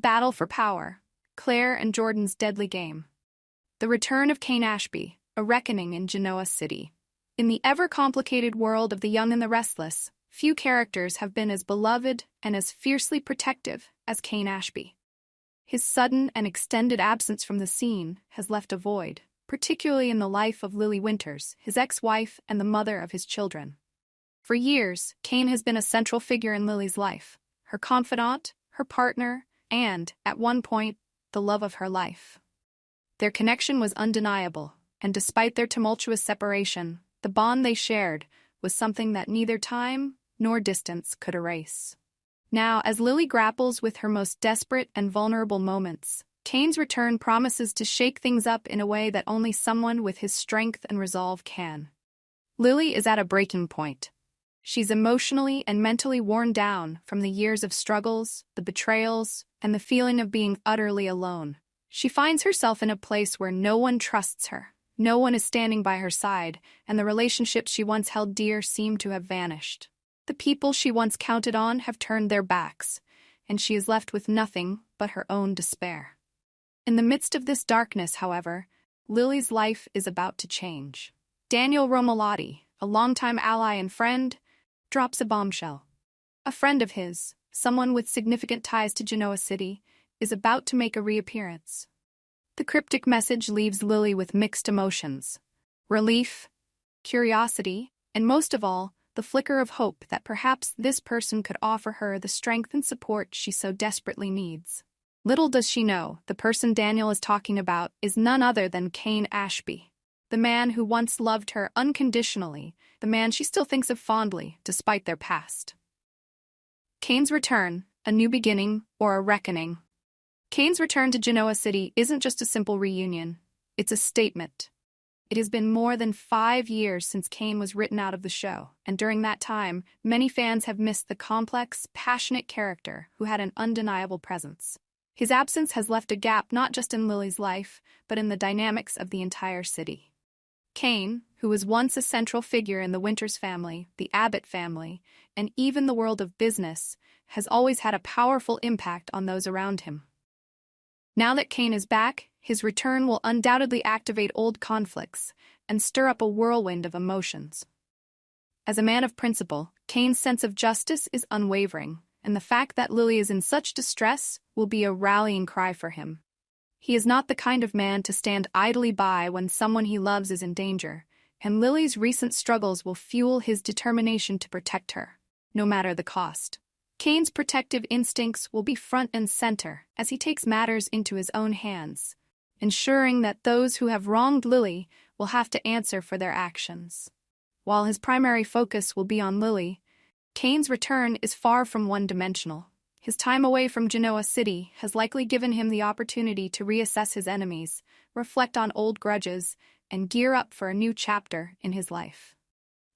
battle for power, Claire and Jordan's deadly game. The return of Cain Ashby, a reckoning in Genoa City. In the ever-complicated world of the young and the restless, few characters have been as beloved and as fiercely protective as Cain Ashby. His sudden and extended absence from the scene has left a void, particularly in the life of Lily Winters, his ex-wife and the mother of his children. For years, Cain has been a central figure in Lily's life, her confidant, her partner, and, at one point, the love of her life. Their connection was undeniable, and despite their tumultuous separation, the bond they shared was something that neither time nor distance could erase. Now, as Lily grapples with her most desperate and vulnerable moments, Cain's return promises to shake things up in a way that only someone with his strength and resolve can. Lily is at a breaking point. She's emotionally and mentally worn down from the years of struggles, the betrayals, and the feeling of being utterly alone. She finds herself in a place where no one trusts her, no one is standing by her side, and the relationships she once held dear seem to have vanished. The people she once counted on have turned their backs, and she is left with nothing but her own despair. In the midst of this darkness, however, Lily's life is about to change. Daniel Romolotti, a longtime ally and friend, drops a bombshell. A friend of his, someone with significant ties to Genoa City, is about to make a reappearance. The cryptic message leaves Lily with mixed emotions: relief, curiosity, and most of all, the flicker of hope that perhaps this person could offer her the strength and support she so desperately needs. Little does she know, the person Daniel is talking about is none other than Cain Ashby, the man who once loved her unconditionally, the man she still thinks of fondly, despite their past. Cain's return, a new beginning or a reckoning. Cain's return to Genoa City isn't just a simple reunion, it's a statement. It has been more than 5 years since Cain was written out of the show, and during that time, many fans have missed the complex, passionate character who had an undeniable presence. His absence has left a gap not just in Lily's life, but in the dynamics of the entire city. Cain, who was once a central figure in the Winters family, the Abbott family, and even the world of business, has always had a powerful impact on those around him. Now that Cain is back, his return will undoubtedly activate old conflicts and stir up a whirlwind of emotions. As a man of principle, Cain's sense of justice is unwavering, and the fact that Lily is in such distress will be a rallying cry for him. He is not the kind of man to stand idly by when someone he loves is in danger, and Lily's recent struggles will fuel his determination to protect her, no matter the cost. Cain's protective instincts will be front and center as he takes matters into his own hands, ensuring that those who have wronged Lily will have to answer for their actions. While his primary focus will be on Lily, Cain's return is far from one-dimensional. His time away from Genoa City has likely given him the opportunity to reassess his enemies, reflect on old grudges, and gear up for a new chapter in his life.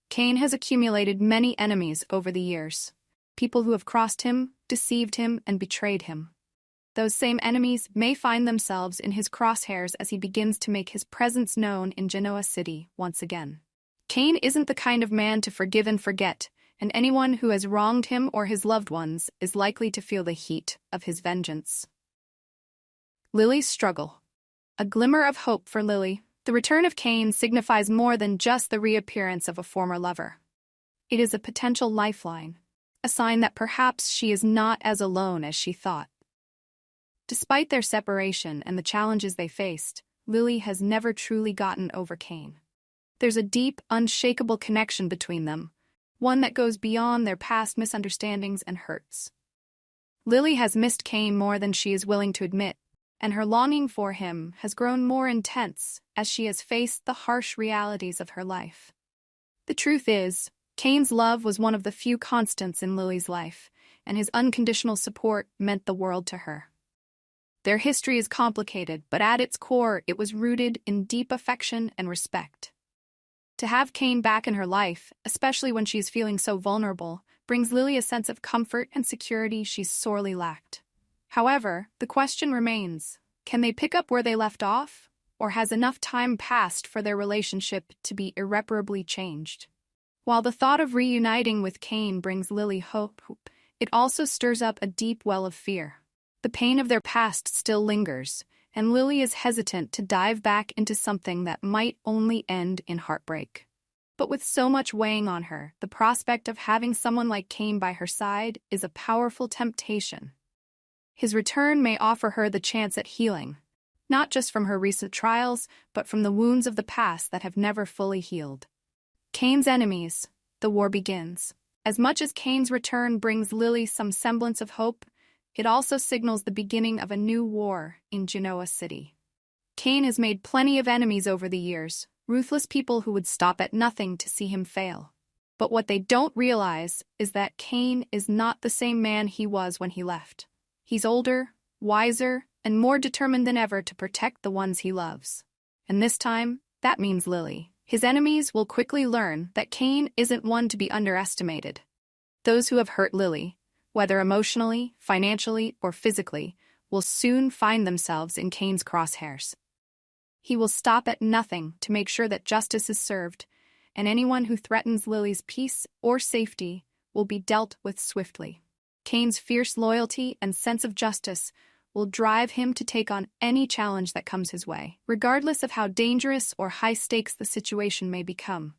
Cain has accumulated many enemies over the years. People who have crossed him, deceived him, and betrayed him. Those same enemies may find themselves in his crosshairs as he begins to make his presence known in Genoa City once again. Cain isn't the kind of man to forgive and forget, and anyone who has wronged him or his loved ones is likely to feel the heat of his vengeance. Lily's struggle. A glimmer of hope for Lily, the return of Cain signifies more than just the reappearance of a former lover. It is a potential lifeline, a sign that perhaps she is not as alone as she thought. Despite their separation and the challenges they faced, Lily has never truly gotten over Cain. There's a deep, unshakable connection between them, one that goes beyond their past misunderstandings and hurts. Lily has missed Cain more than she is willing to admit, and her longing for him has grown more intense as she has faced the harsh realities of her life. The truth is, Cain's love was one of the few constants in Lily's life, and his unconditional support meant the world to her. Their history is complicated, but at its core, it was rooted in deep affection and respect. To have Cain back in her life, especially when she's feeling so vulnerable, brings Lily a sense of comfort and security she's sorely lacked. However, the question remains, can they pick up where they left off, or has enough time passed for their relationship to be irreparably changed? While the thought of reuniting with Cain brings Lily hope, it also stirs up a deep well of fear. The pain of their past still lingers, and Lily is hesitant to dive back into something that might only end in heartbreak. But with so much weighing on her, the prospect of having someone like Kane by her side is a powerful temptation. His return may offer her the chance at healing, not just from her recent trials, but from the wounds of the past that have never fully healed. Kane's enemies, the war begins. As much as Kane's return brings Lily some semblance of hope, it also signals the beginning of a new war in Genoa City. Kane has made plenty of enemies over the years, ruthless people who would stop at nothing to see him fail. But what they don't realize is that Kane is not the same man he was when he left. He's older, wiser, and more determined than ever to protect the ones he loves. And this time, that means Lily. His enemies will quickly learn that Kane isn't one to be underestimated. Those who have hurt Lily, whether emotionally, financially, or physically, will soon find themselves in Kane's crosshairs. He will stop at nothing to make sure that justice is served, and anyone who threatens Lily's peace or safety will be dealt with swiftly. Kane's fierce loyalty and sense of justice will drive him to take on any challenge that comes his way, regardless of how dangerous or high stakes the situation may become.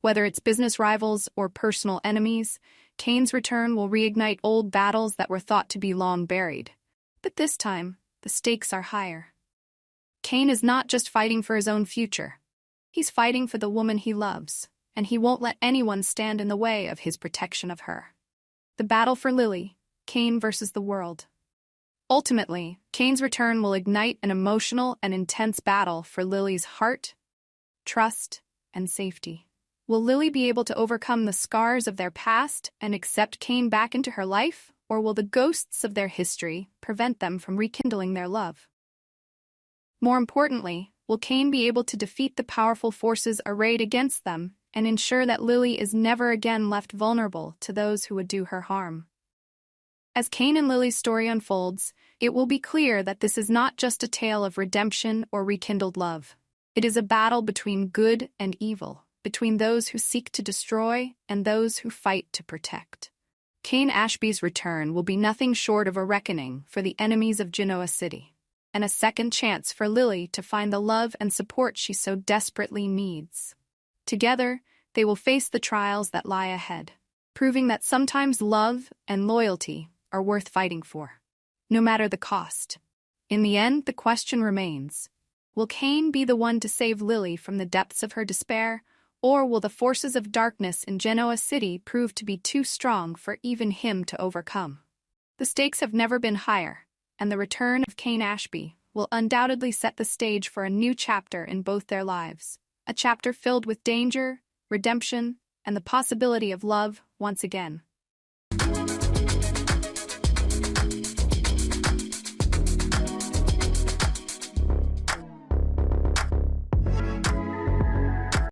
Whether it's business rivals or personal enemies, Kane's return will reignite old battles that were thought to be long buried. But this time, the stakes are higher. Kane is not just fighting for his own future. He's fighting for the woman he loves, and he won't let anyone stand in the way of his protection of her. The battle for Lily, Kane versus the world. Ultimately, Kane's return will ignite an emotional and intense battle for Lily's heart, trust, and safety. Will Lily be able to overcome the scars of their past and accept Kane back into her life, or will the ghosts of their history prevent them from rekindling their love? More importantly, will Kane be able to defeat the powerful forces arrayed against them and ensure that Lily is never again left vulnerable to those who would do her harm? As Kane and Lily's story unfolds, it will be clear that this is not just a tale of redemption or rekindled love. It is a battle between good and evil, between those who seek to destroy and those who fight to protect. Kane Ashby's return will be nothing short of a reckoning for the enemies of Genoa City, and a second chance for Lily to find the love and support she so desperately needs. Together, they will face the trials that lie ahead, proving that sometimes love and loyalty are worth fighting for, no matter the cost. In the end, the question remains: will Kane be the one to save Lily from the depths of her despair, or will the forces of darkness in Genoa City prove to be too strong for even him to overcome? The stakes have never been higher, and the return of Kane Ashby will undoubtedly set the stage for a new chapter in both their lives, a chapter filled with danger, redemption, and the possibility of love once again.